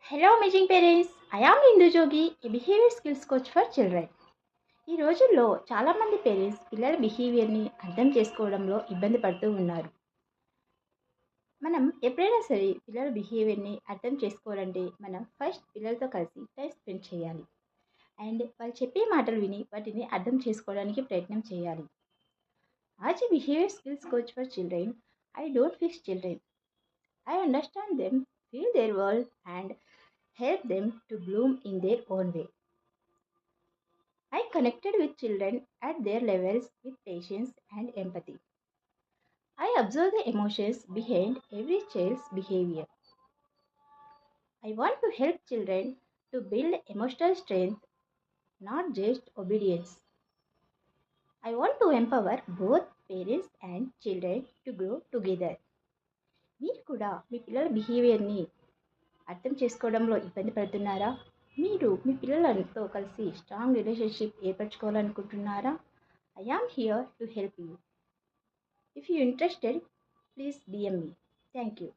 Hello amazing parents, I am Indu Jogi, A behaviour skills coach for children. ఈ రోజుల్లో చాలామంది parents పిల్లల బిహేవియర్ని అర్థం చేసుకోవడంలో ఇబ్బంది పడుతూ ఉన్నారు. మనం ఎప్పుడైనా సరే పిల్లల బిహేవియర్ని అర్థం చేసుకోవాలంటే మనం ఫస్ట్ పిల్లలతో కలిసి టైం స్పెండ్ చేయాలి. అండ్ వాళ్ళు చెప్పే మాటలు విని వాటిని అర్థం చేసుకోవడానికి ప్రయత్నం చేయాలి. As a behaviour skills coach for children, I don't fix children. I understand them, feel their world, and help them to bloom in their own way. I connected with children at their levels with patience and empathy. I observe the emotions behind every child's behavior. I want to help children to build emotional strength, not just obedience. I want to empower both parents and children to grow together. మీరు కూడా మీ పిల్లల బిహేవియర్ని అర్థం చేసుకోవడంలో ఇబ్బంది పడుతున్నారా? మీరు మీ పిల్లలతో కలిసి స్ట్రాంగ్ రిలేషన్షిప్ ఏర్పరచుకోవాలనుకుంటున్నారా? I am here to help you. If you interested, please DM me. Thank you.